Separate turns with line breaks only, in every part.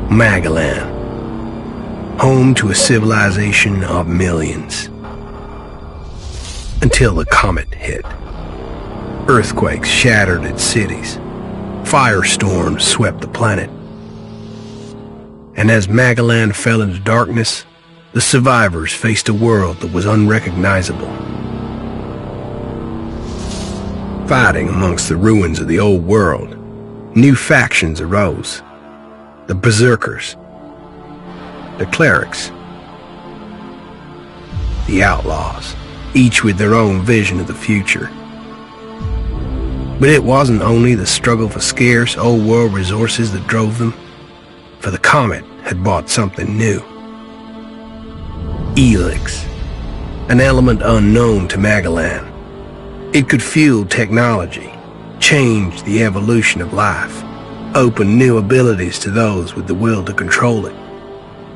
Magalan, home to a civilization of millions. Until the comet hit. Earthquakes shattered its cities. Firestorms swept the planet. And as Magalan fell into darkness, the survivors faced a world that was unrecognizable. Fighting amongst the ruins of the old world, new factions arose. The Berserkers, the Clerics, the Outlaws, each with their own vision of the future. But it wasn't only the struggle for scarce old world resources that drove them, for the comet had brought something new. Elix, an element unknown to Magalan. It could fuel technology, change the evolution of life, open new abilities to those with the will to control it.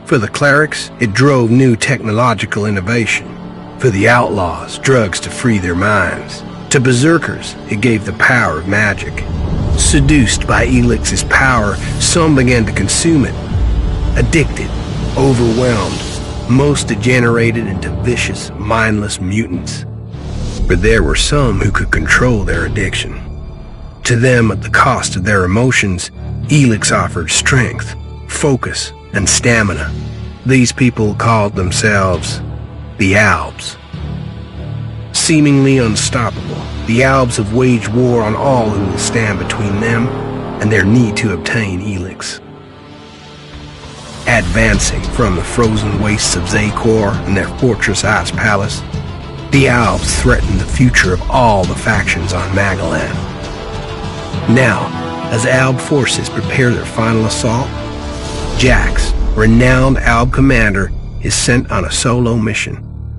For the Clerics, it drove new technological innovation. For the Outlaws, drugs to free their minds. To Berserkers, it gave the power of magic. Seduced by Elix's power, some began to consume it. Addicted, overwhelmed, most degenerated into vicious, mindless mutants. But there were some who could control their addiction. To them, at the cost of their emotions, Elix offered strength, focus, and stamina. These people called themselves the Albs. Seemingly unstoppable, the Albs have waged war on all who will stand between them and their need to obtain Elix. Advancing from the frozen wastes of Zakor and their fortress Ice Palace, the Albs threaten the future of all the factions on Magalan. Now, as Alb forces prepare their final assault, Jax, renowned Alb commander, is sent on a solo mission.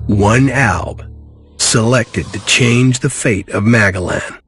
One Alb, selected to change the fate of Magalan.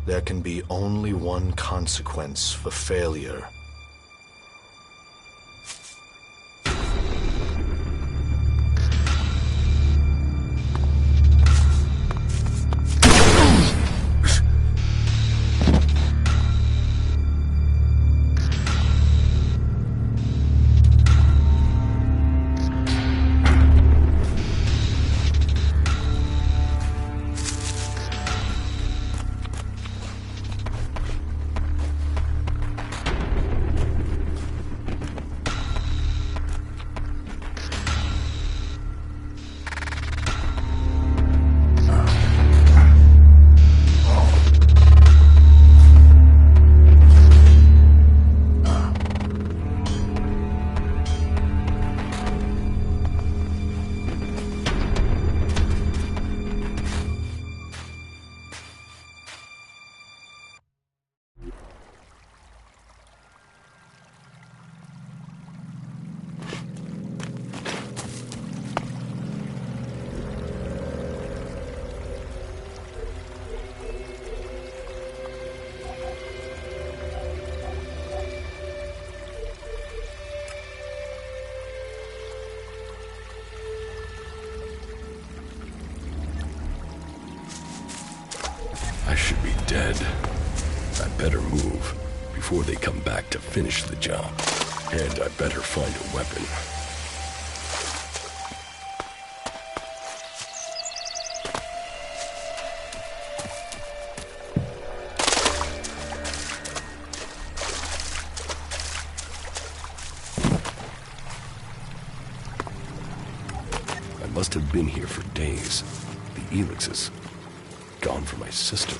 There can be only one consequence for failure.
I should be dead. I better move before they come back to finish the job. And I better find a weapon. I must have been here for days. The Elix is gone from my system.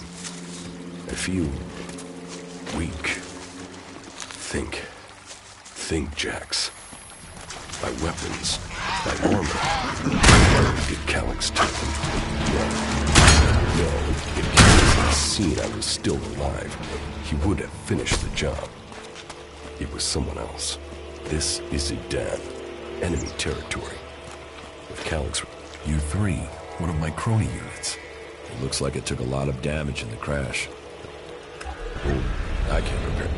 I feel weak. Think, Jax. My weapons, my armor. Did Calix take them? No. If Calix had seen I was still alive, he would have finished the job. It was someone else. This is Zidane. Enemy territory. With Calix...
U-3, one of my crony units. It looks like it took a lot of damage in the crash.
Oh, I can't repair.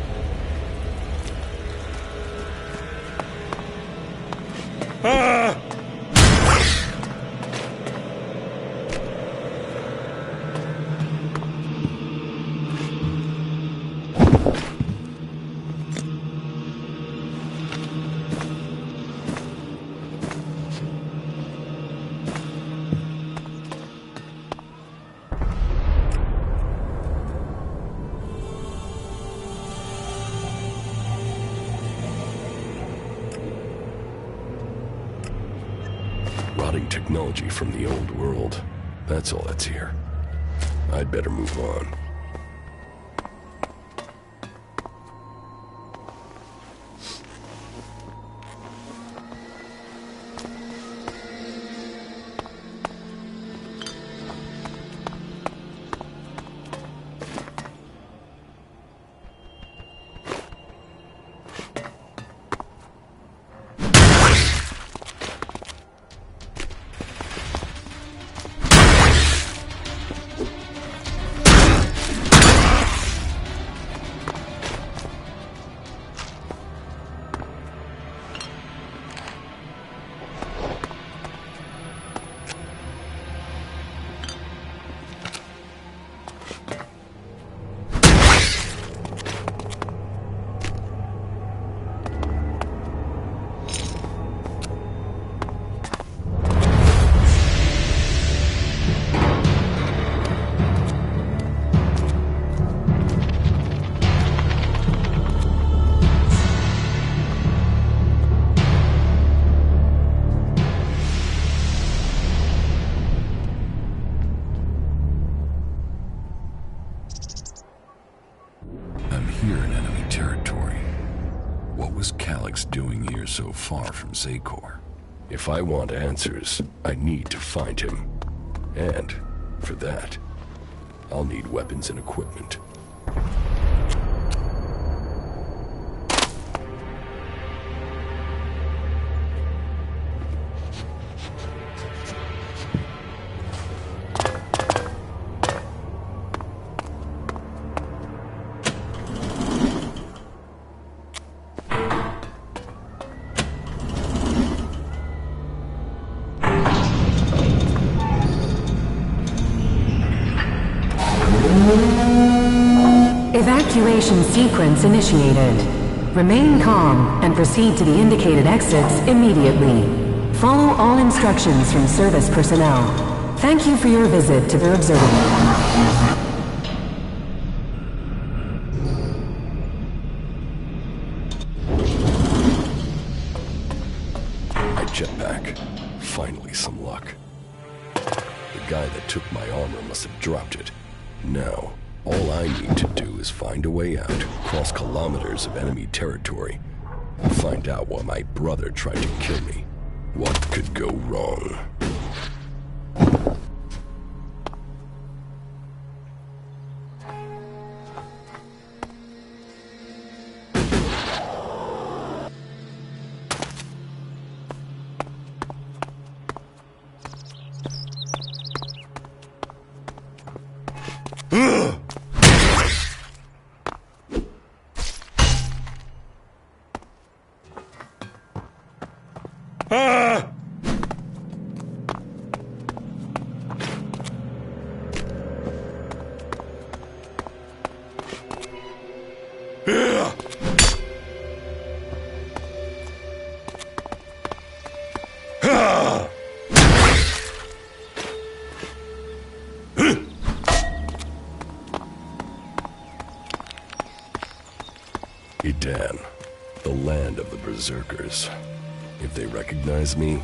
Rotting technology from the old world. That's all that's here. I'd better move on.
Here in enemy territory. What was Calix doing here so far from Xacor?
If I want answers, I need to find him. And, for that, I'll need weapons and equipment.
Evacuation sequence initiated. Remain calm and proceed to the indicated exits immediately. Follow all instructions from service personnel. Thank you for your visit to the observatory.
Jetpack. Finally, some luck. The guy that took my armor must have dropped it. Now, all I need to do is find a way out, cross kilometers of enemy territory, and find out why my brother tried to kill me. What could go wrong? Edan, the land of the Berserkers. If they recognize me,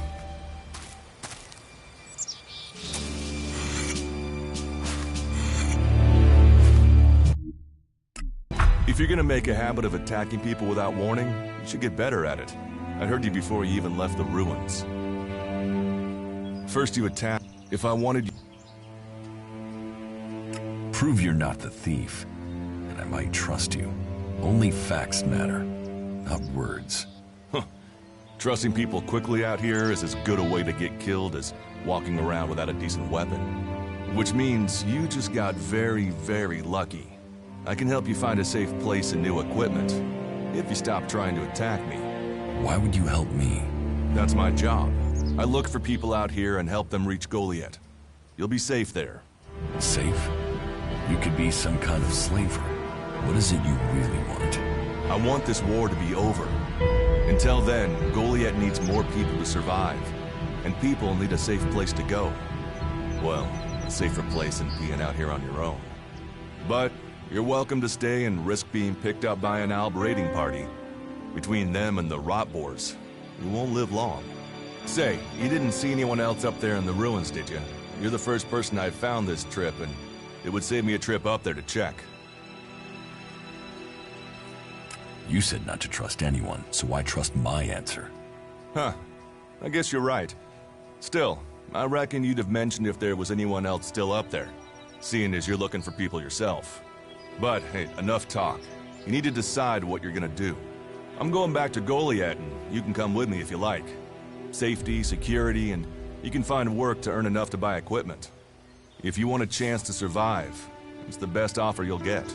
if you're gonna make a habit of attacking people without warning, you should get better at it. I heard you before you even left the ruins. First you attack. If I wanted you...
Prove you're not the thief, and I might trust you. Only facts matter, not words.
Trusting people quickly out here is as good a way to get killed as walking around without a decent weapon. Which means you just got very, very lucky. I can help you find a safe place and new equipment, if you stop trying to attack me.
Why would you help me?
That's my job. I look for people out here and help them reach Goliath. You'll be safe there.
Safe? You could be some kind of slaver. What is it you really want?
I want this war to be over. Until then, Goliath needs more people to survive. And people need a safe place to go. Well, a safer place than being out here on your own. But you're welcome to stay and risk being picked up by an Alb raiding party. Between them and the Rotboars, you won't live long. Say, you didn't see anyone else up there in the ruins, did you? You're the first person I've found this trip, and it would save me a trip up there to check.
You said not to trust anyone, so why trust my answer?
Huh. I guess you're right. Still, I reckon you'd have mentioned if there was anyone else still up there, seeing as you're looking for people yourself. But, hey, enough talk. You need to decide what you're gonna do. I'm going back to Goliath, and you can come with me if you like. Safety, security, and you can find work to earn enough to buy equipment. If you want a chance to survive, it's the best offer you'll get.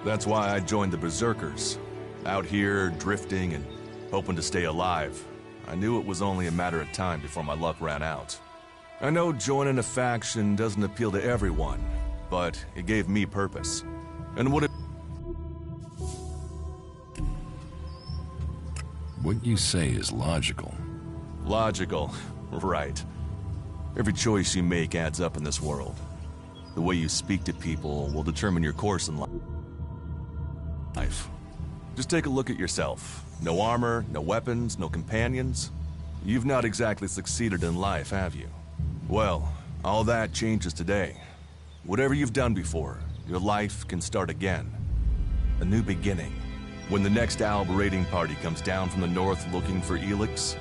That's why I joined the Berserkers. Out here, drifting and hoping to stay alive. I knew it was only a matter of time before my luck ran out. I know joining a faction doesn't appeal to everyone, but it gave me purpose. And what
you say is logical.
Logical, right. Every choice you make adds up in this world. The way you speak to people will determine your course in life. Just take a look at yourself. No armor, no weapons, no companions. You've not exactly succeeded in life, have you? Well, all that changes today. Whatever you've done before, your life can start again. A new beginning. When the next Alb raiding party comes down from the north looking for Elix,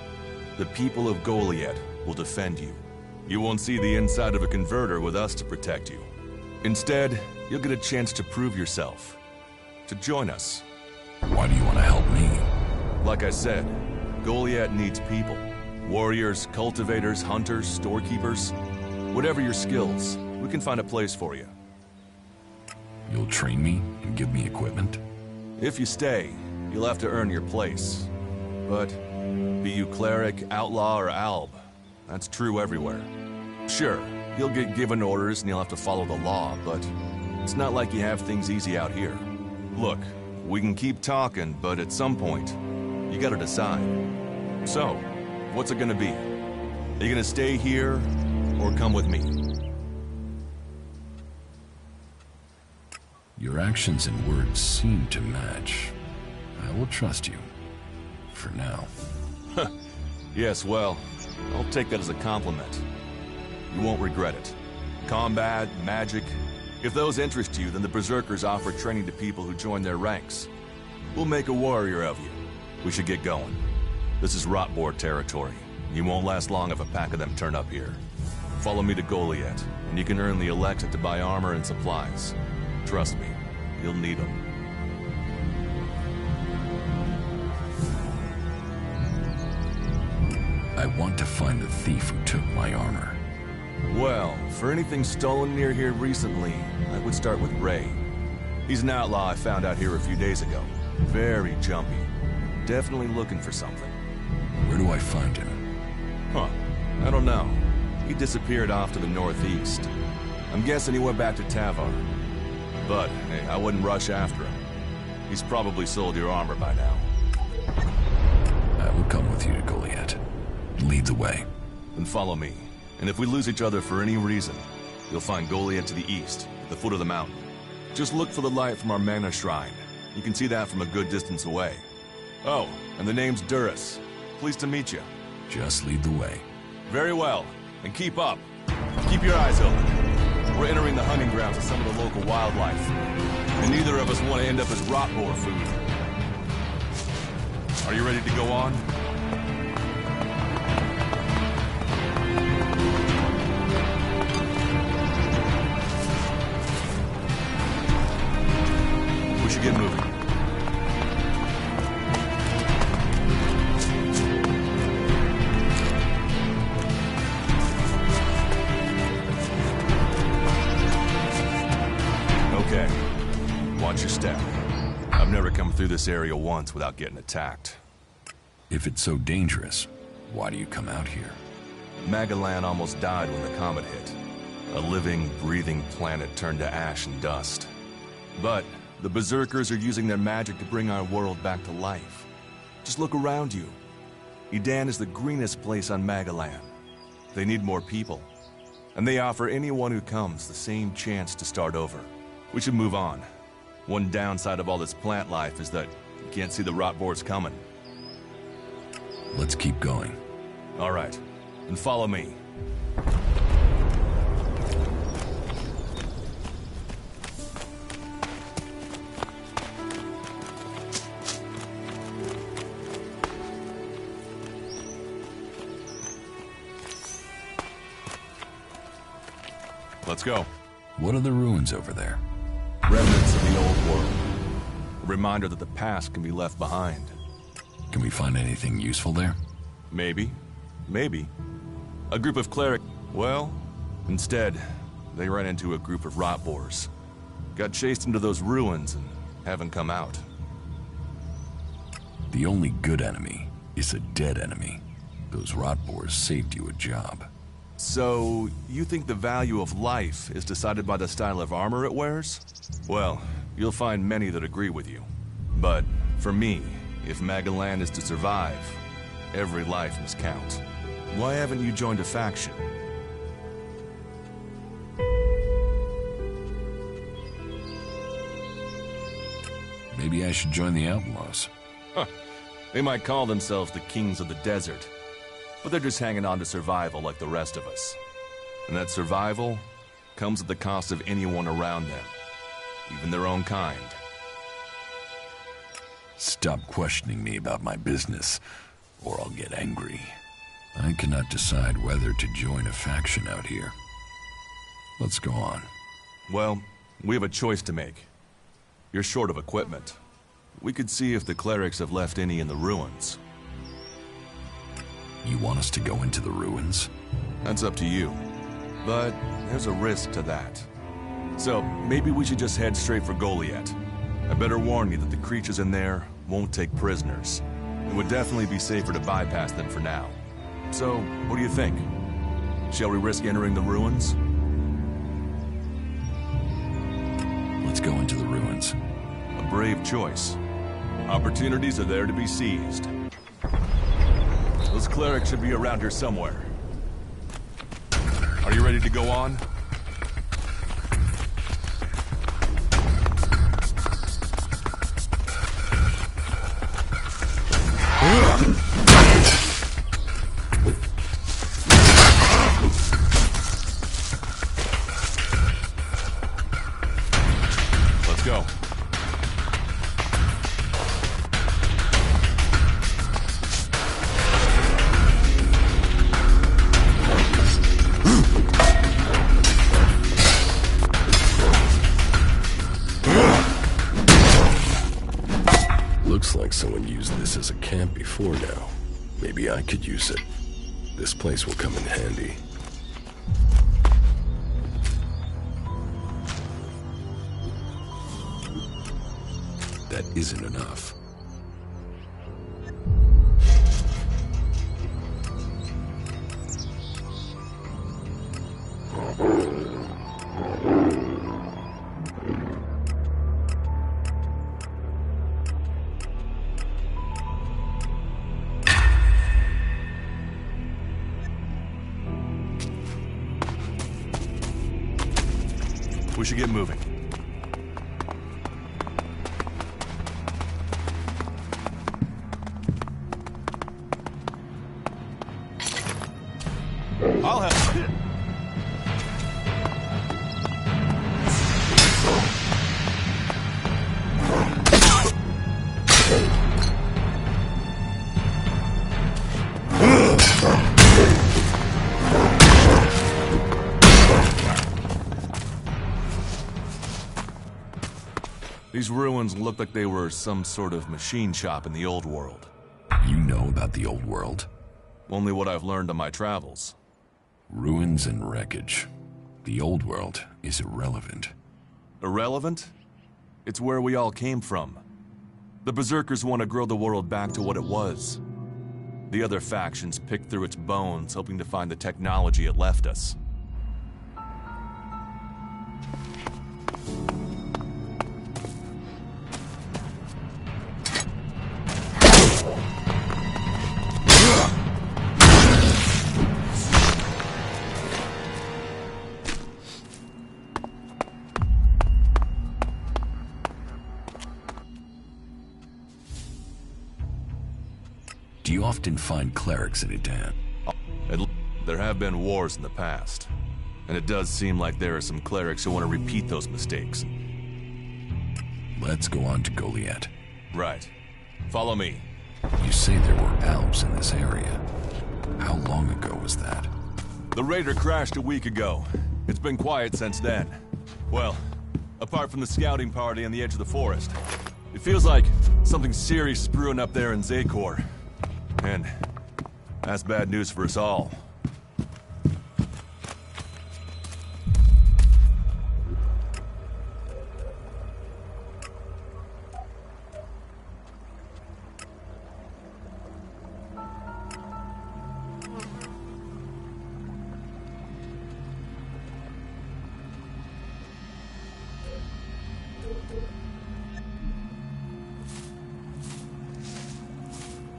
the people of Goliath will defend you. You won't see the inside of a converter with us to protect you. Instead, you'll get a chance to prove yourself. To join us.
Why do you want to help me?
Like I said, Goliath needs people. Warriors, cultivators, hunters, storekeepers. Whatever your skills, we can find a place for you.
You'll train me and give me equipment?
If you stay, you'll have to earn your place. But be you cleric, outlaw, or alb, that's true everywhere. Sure, you'll get given orders and you'll have to follow the law, but it's not like you have things easy out here. Look, we can keep talking, but at some point, you gotta decide. So, what's it gonna be? Are you gonna stay here, or come with me?
Your actions and words seem to match. I will trust you. For now.
Yes, well, I'll take that as a compliment. You won't regret it. Combat, magic. If those interest you, then the Berserkers offer training to people who join their ranks. We'll make a warrior of you. We should get going. This is Rotboar territory. You won't last long if a pack of them turn up here. Follow me to Goliath, and you can earn the Alexa to buy armor and supplies. Trust me, you'll need them.
I want to find the thief who took my armor.
Well, for anything stolen near here recently, I would start with Ray. He's an outlaw I found out here a few days ago. Very jumpy. Definitely looking for something.
Where do I find him?
Huh. I don't know. He disappeared off to the northeast. I'm guessing he went back to Tavar. But, hey, I wouldn't rush after him. He's probably sold your armor by now.
I will come with you to Goliath. Lead the way.
Then follow me. And if we lose each other for any reason, you'll find Goliath to the east, at the foot of the mountain. Just look for the light from our mana shrine. You can see that from a good distance away. Oh, and the name's Duras. Pleased to meet you.
Just lead the way.
Very well. And keep up. Keep your eyes open. We're entering the hunting grounds of some of the local wildlife. And neither of us want to end up as rot boar food. Are you ready to go on? We should get moving. Okay. Watch your step. I've never come through this area once without getting attacked.
If it's so dangerous, why do you come out here?
Magellan almost died when the comet hit. A living, breathing planet turned to ash and dust. But the Berserkers are using their magic to bring our world back to life. Just look around you. Edan is the greenest place on Magellan. They need more people. And they offer anyone who comes the same chance to start over. We should move on. One downside of all this plant life is that you can't see the rot boars coming.
Let's keep going.
All right, then follow me. Let's go.
What are the ruins over there?
Remnants of the old world. A reminder that the past can be left behind.
Can we find anything useful there?
Maybe. Maybe. A group of clerics. Well, instead, they ran into a group of rot boars. Got chased into those ruins and haven't come out.
The only good enemy is a dead enemy. Those rot boars saved you a job.
So, you think the value of life is decided by the style of armor it wears? Well, you'll find many that agree with you. But, for me, if Magellan is to survive, every life must count. Why haven't you joined a faction?
Maybe I should join the Outlaws.
Huh. They might call themselves the Kings of the Desert, but they're just hanging on to survival like the rest of us. And that survival comes at the cost of anyone around them, even their own kind.
Stop questioning me about my business, or I'll get angry. I cannot decide whether to join a faction out here. Let's go on.
Well, we have a choice to make. You're short of equipment. We could see if the clerics have left any in the ruins.
You want us to go into the ruins?
That's up to you. But there's a risk to that. So maybe we should just head straight for Goliath. I better warn you that the creatures in there won't take prisoners. It would definitely be safer to bypass them for now. So, what do you think? Shall we risk entering the ruins?
Let's go into the ruins.
A brave choice. Opportunities are there to be seized. Those clerics should be around here somewhere. Are you ready to go on? Let's go.
Looks like someone used this as a camp before now. Maybe I could use it. This place will come in handy. That isn't enough.
We should get moving. I'll help. These ruins look like they were some sort of machine shop in the old world.
You know about the old world?
Only what I've learned on my travels.
Ruins and wreckage. The old world is irrelevant.
Irrelevant? It's where we all came from. The Berserkers want to grow the world back to what it was. The other factions pick through its bones, hoping to find the technology it left us.
Do you often find clerics at Edan?
There have been wars in the past, and it does seem like there are some clerics who want to repeat those mistakes.
Let's go on to Goliath.
Right. Follow me.
You say there were Alps in this area. How long ago was that?
The raider crashed a week ago. It's been quiet since then. Well, apart from the scouting party on the edge of the forest. It feels like something serious is brewing up there in Zakor. And that's bad news for us all.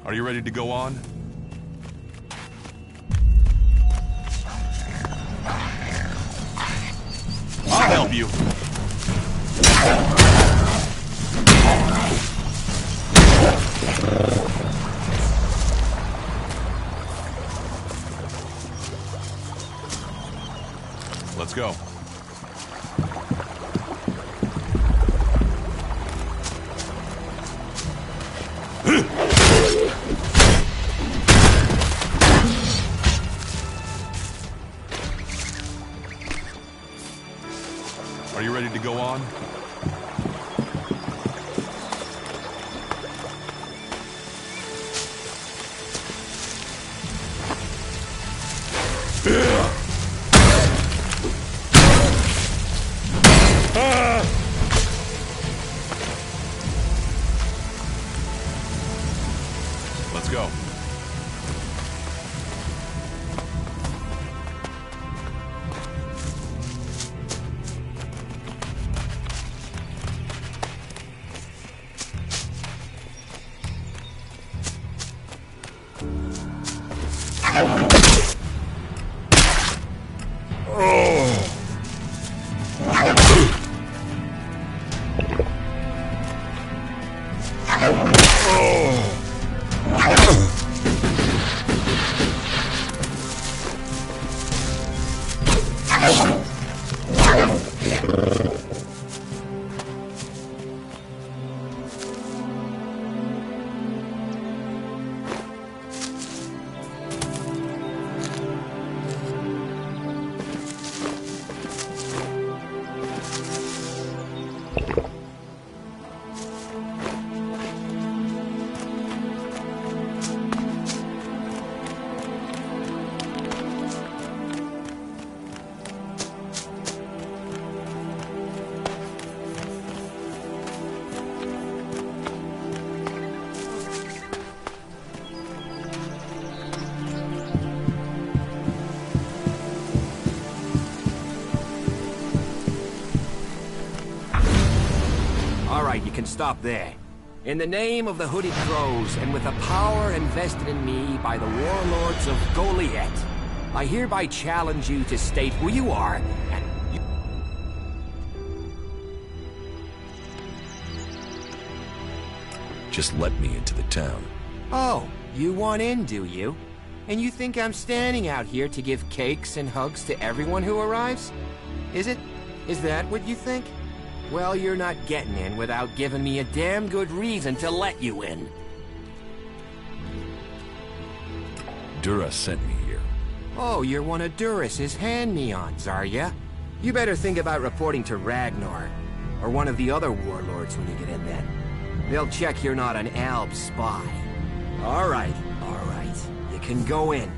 Are you ready to go on? I'll help you. Let's go. Are you ready to go on? Let's go.
You can stop there. In the name of the Hooded Crows, and with the power invested in me by the warlords of Goliath, I hereby challenge you to state who you are and...
Just let me into the town.
Oh, you want in, do you? And you think I'm standing out here to give cakes and hugs to everyone who arrives? Is it? Is that what you think? Well, you're not getting in without giving me a damn good reason to let you in.
Dura sent me here.
Oh, you're one of Duras's hand-me-ons, are ya? You better think about reporting to Ragnar, or one of the other warlords when you get in then. They'll check you're not an Alb spy. All right. You can go in,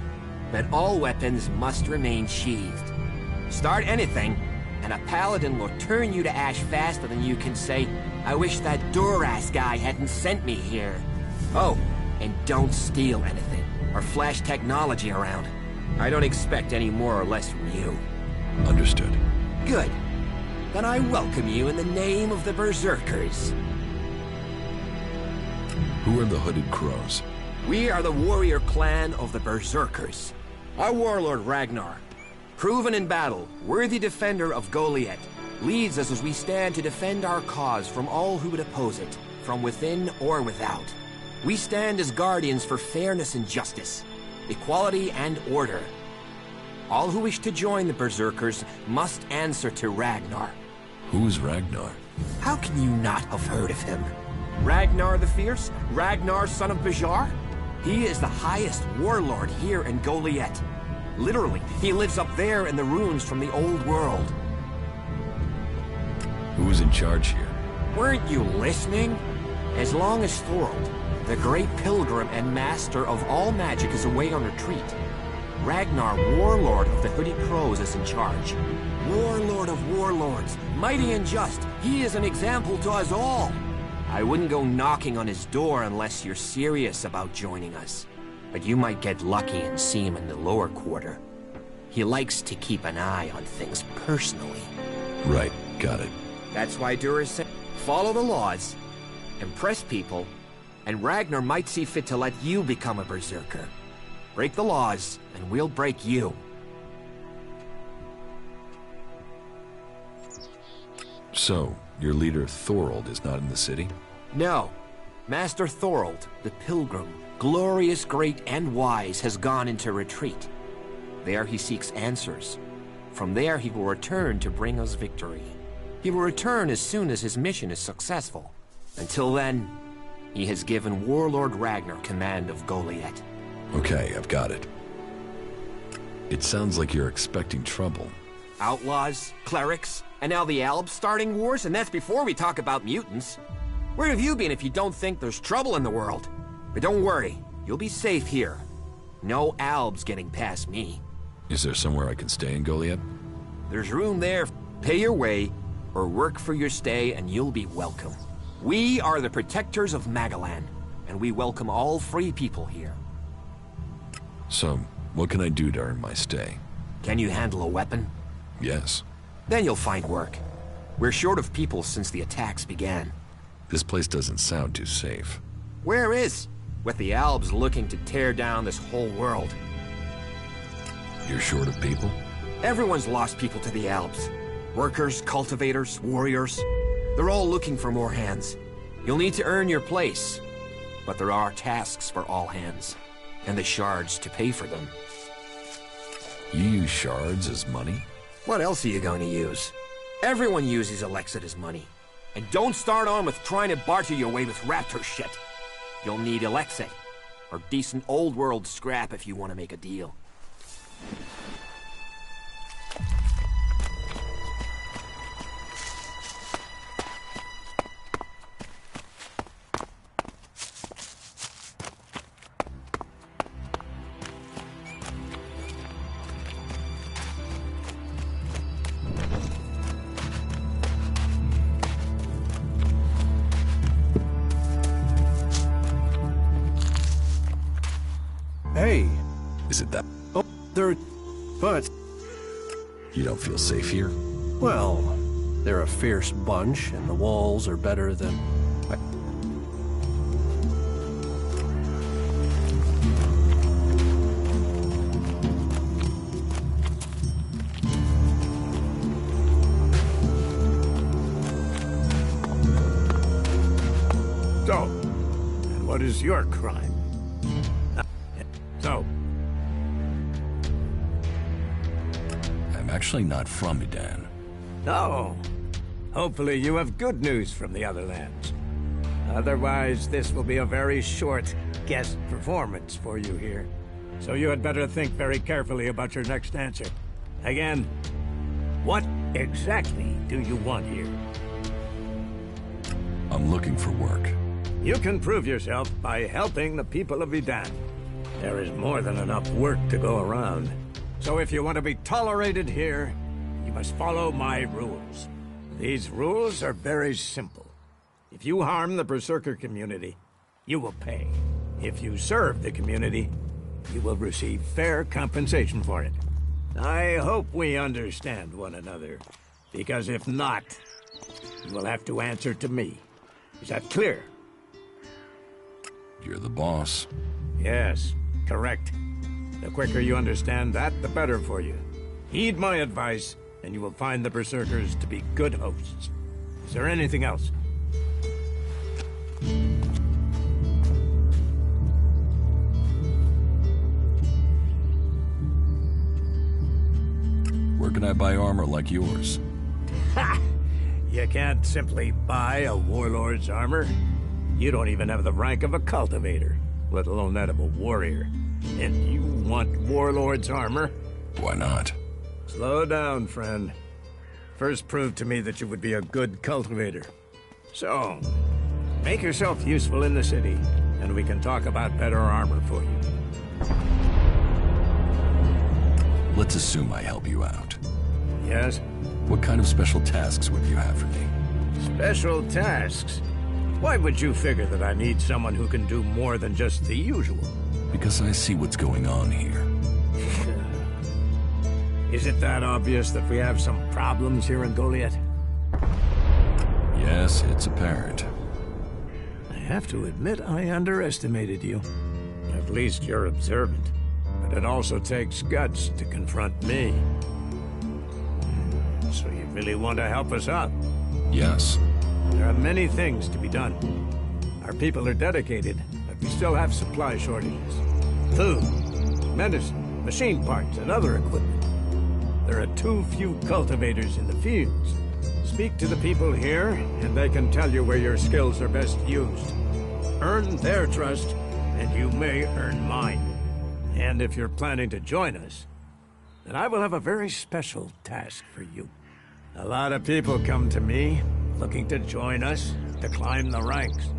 but all weapons must remain sheathed. Start anything, and a paladin will turn you to ash faster than you can say, I wish that Duras guy hadn't sent me here. Oh, and don't steal anything, or flash technology around. I don't expect any more or less from you.
Understood.
Good. Then I welcome you in the name of the Berserkers.
Who are the Hooded Crows?
We are the warrior clan of the Berserkers. Our warlord Ragnar, proven in battle, worthy defender of Goliath, leads us as we stand to defend our cause from all who would oppose it, from within or without. We stand as guardians for fairness and justice, equality and order. All who wish to join the Berserkers must answer to Ragnar.
Who is Ragnar?
How can you not have heard of him? Ragnar the Fierce? Ragnar, son of Bajar? He is the highest warlord here in Goliath. Literally, he lives up there in the ruins from the old world.
Who is in charge here?
Weren't you listening? As long as Thorold, the great pilgrim and master of all magic, is away on retreat, Ragnar, warlord of the Hooded Crows, is in charge. Warlord of warlords, mighty and just, he is an example to us all. I wouldn't go knocking on his door unless you're serious about joining us. But you might get lucky and see him in the lower quarter. He likes to keep an eye on things personally.
Right, got it.
That's why Duras said, follow the laws, impress people, and Ragnar might see fit to let you become a Berserker. Break the laws, and we'll break you.
So, your leader Thorold is not in the city?
No. Master Thorold, the Pilgrim, glorious, great, and wise, has gone into retreat. There he seeks answers. From there he will return to bring us victory. He will return as soon as his mission is successful. Until then, he has given Warlord Ragnar command of Goliath.
Okay, I've got it. It sounds like you're expecting trouble.
Outlaws, clerics, and now the Albs starting wars, and that's before we talk about mutants. Where have you been if you don't think there's trouble in the world? But don't worry, you'll be safe here. No Albs getting past me.
Is there somewhere I can stay in Goliath?
There's room there. Pay your way, or work for your stay, and you'll be welcome. We are the protectors of Magalan, and we welcome all free people here.
So, what can I do to earn my stay?
Can you handle a weapon?
Yes.
Then you'll find work. We're short of people since the attacks began.
This place doesn't sound too safe.
Where is? With the Albs looking to tear down this whole world.
You're short of people?
Everyone's lost people to the Albs. Workers, cultivators, warriors. They're all looking for more hands. You'll need to earn your place. But there are tasks for all hands. And the shards to pay for them.
You use shards as money?
What else are you going to use? Everyone uses Alexid as money. And don't start on with trying to barter your way with raptor shit. You'll need Alexid, or decent old world scrap if you want to make a deal.
Hey,
Is it that?
oh, they're... but,
You don't feel safe here?
well, they're a fierce bunch, and the walls are better than...
So, and what is your crime? So,
actually not from Edan.
Oh, hopefully you have good news from the other lands. Otherwise, this will be a very short guest performance for you here. So you had better think very carefully about your next answer. Again, what exactly do you want here?
I'm looking for work.
You can prove yourself by helping the people of Edan. There is more than enough work to go around. So if you want to be tolerated here, you must follow my rules. These rules are very simple. If you harm the Berserker community, you will pay. If you serve the community, you will receive fair compensation for it. I hope we understand one another, because if not, you will have to answer to me. Is that clear?
You're the boss.
Yes, correct. The quicker you understand that, the better for you. Heed my advice, and you will find the Berserkers to be good hosts. Is there anything else?
Where can I buy armor like yours?
Ha! You can't simply buy a warlord's armor. You don't even have the rank of a cultivator, let alone that of a warrior. And you want warlord's armor?
Why not?
Slow down, friend. First prove to me that you would be a good cultivator. So, make yourself useful in the city, and we can talk about better armor for you.
Let's assume I help you out.
Yes?
What kind of special tasks would you have for me?
Special tasks? Why would you figure that I need someone who can do more than just the usual?
Because I see what's going on here.
Is it that obvious that we have some problems here in Goliath?
Yes, it's apparent.
I have to admit I underestimated you. At least you're observant. But it also takes guts to confront me. So you really want to help us out?
Yes.
There are many things to be done. Our people are dedicated, but we still have supply shortages. Food, medicine, machine parts, and other equipment. There are too few cultivators in the fields. Speak to the people here, and they can tell you where your skills are best used. Earn their trust, and you may earn mine. And if you're planning to join us, then I will have a very special task for you. A lot of people come to me, looking to join us, to climb the ranks.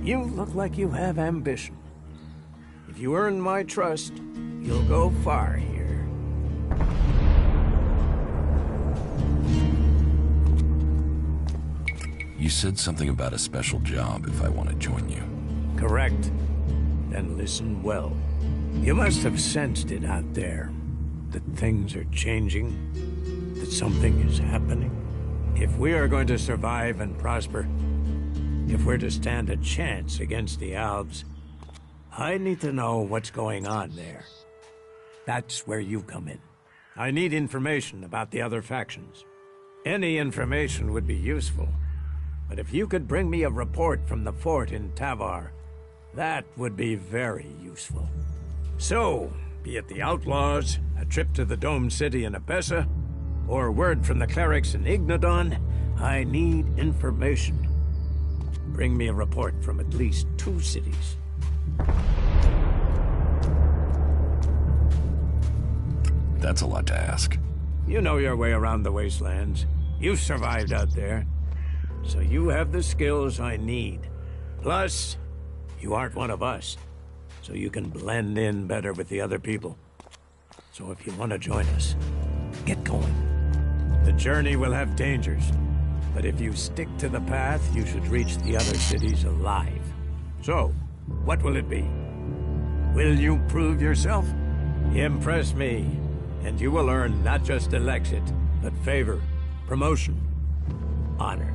You look like you have ambition. If you earn my trust, you'll go far here.
You said something about a special job if I want to join you.
Correct. Then listen well. You must have sensed it out there, that things are changing, that something is happening. If we are going to survive and prosper, if we're to stand a chance against the Alves, I need to know what's going on there. That's where you come in. I need information about the other factions. Any information would be useful, but if you could bring me a report from the fort in Tavar, that would be very useful. So, be it the Outlaws, a trip to the Dome City in Abessa, or word from the clerics in Ignodon, I need information. Bring me a report from at least 2 cities.
That's a lot to ask.
You know your way around the wastelands. You've survived out there. So you have the skills I need. Plus, you aren't one of us, so you can blend in better with the other people. So if you want to join us, get going. The journey will have dangers, but if you stick to the path, you should reach the other cities alive. So, what will it be? Will you prove yourself? Impress me, and you will earn not just Elexit, but favor, promotion, honor.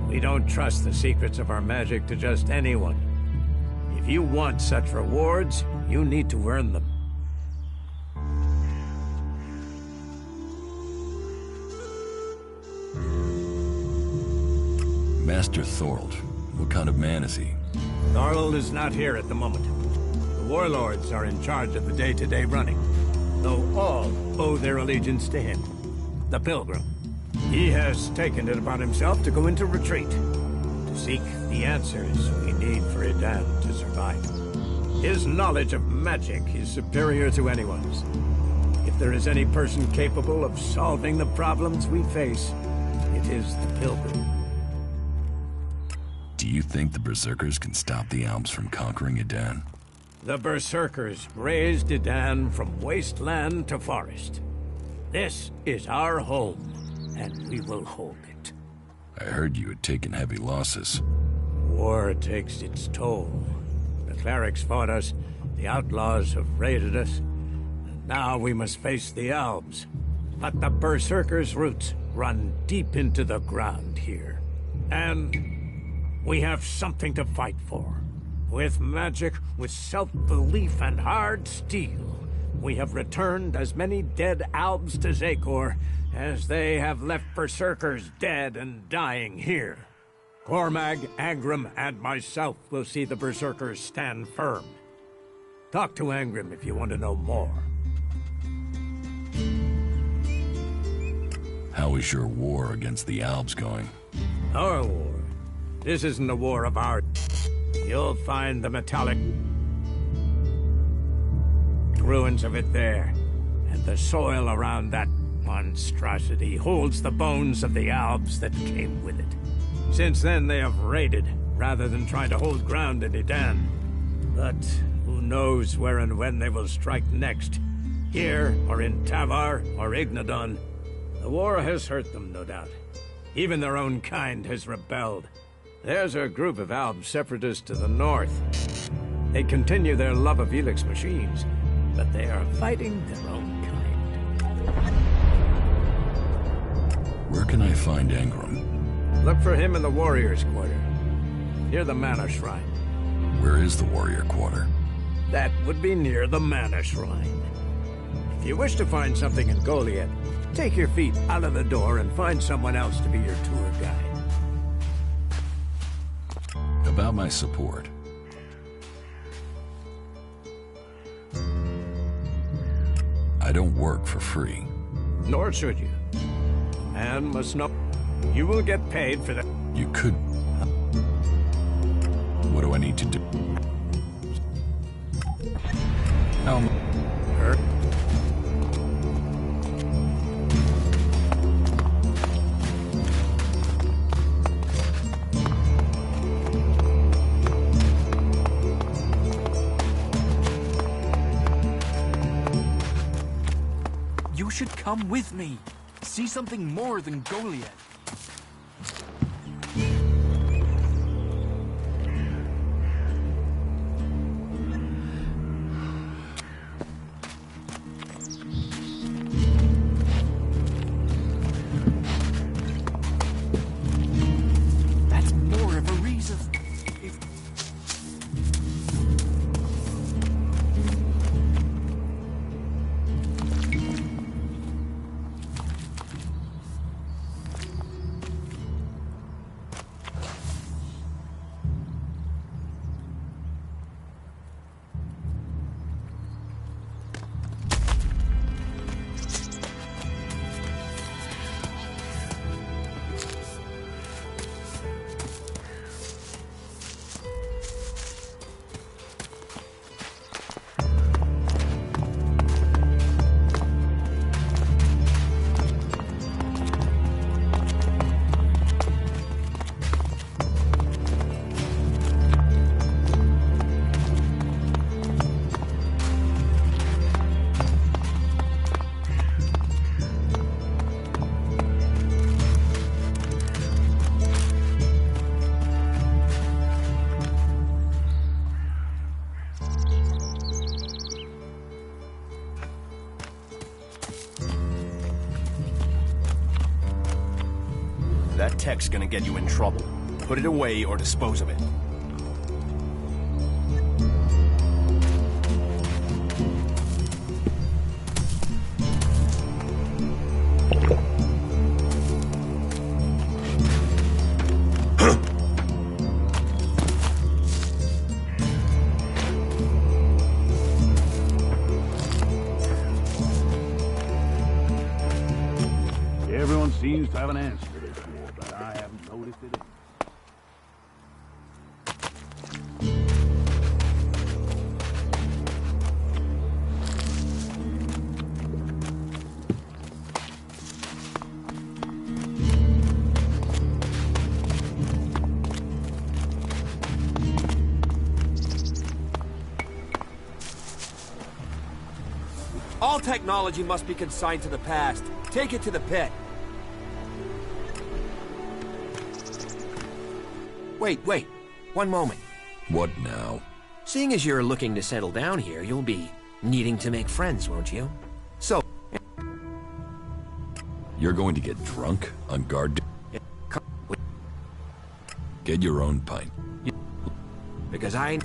We don't trust the secrets of our magic to just anyone. If you want such rewards, you need to earn them.
Master Thorold, what kind of man is he?
Thorold is not here at the moment. The warlords are in charge of the day-to-day running. though all owe their allegiance to him, the Pilgrim. He has taken it upon himself to go into retreat, to seek the answers we need for Edan to survive. His knowledge of magic is superior to anyone's. If there is any person capable of solving the problems we face, it is the Pilgrim.
Do you think the Berserkers can stop the Alps from conquering Edan?
The Berserkers raised Edan from wasteland to forest. This is our home, and we will hold it.
I heard you had taken heavy losses.
War takes its toll. The clerics fought us, the outlaws have raided us, and now we must face the Alps. But the Berserkers' roots run deep into the ground here. And we have something to fight for. With magic, with self-belief and hard steel, we have returned as many dead Alps to Zakor as they have left Berserkers dead and dying here. Cormag, Angrim, and myself will see the Berserkers stand firm. Talk to Angrim if you want to know more.
How is your war against the Alps going?
Our war? This isn't a war of our... You'll find the metallic ruins of it there, and the soil around that monstrosity holds the bones of the Alps that came with it. Since then, they have raided, rather than trying to hold ground in Edan. But who knows where and when they will strike next? Here, or in Tavar, or Ignadon. The war has hurt them, no doubt. Even their own kind has rebelled. There's a group of Alb separatists to the north. They continue their love of Helix machines, but they are fighting their own kind.
Where can I find Angrim?
Look for him in the Warriors' Quarter, near the Mana Shrine.
Where is the Warrior Quarter?
That would be near the Mana Shrine. If you wish to find something in Goliath, take your feet out of the door and find someone else to be your tour guide.
About my support. I don't work for free.
Nor should you. Man must know you will get paid for that.
You could... What do I need to do? How...
You should come with me. See something more than Goliath. That's more of a reason.
That tech's gonna get you in trouble. Put it away or dispose of it.
have an answer to this war, but I haven't noticed it.
All technology must be consigned to the past. Take it to the pit. Wait. One moment.
What now?
Seeing as you're looking to settle down here, you'll be needing to make friends, won't you? So...
You're going to get drunk on guard? Get your own pint.
Because I...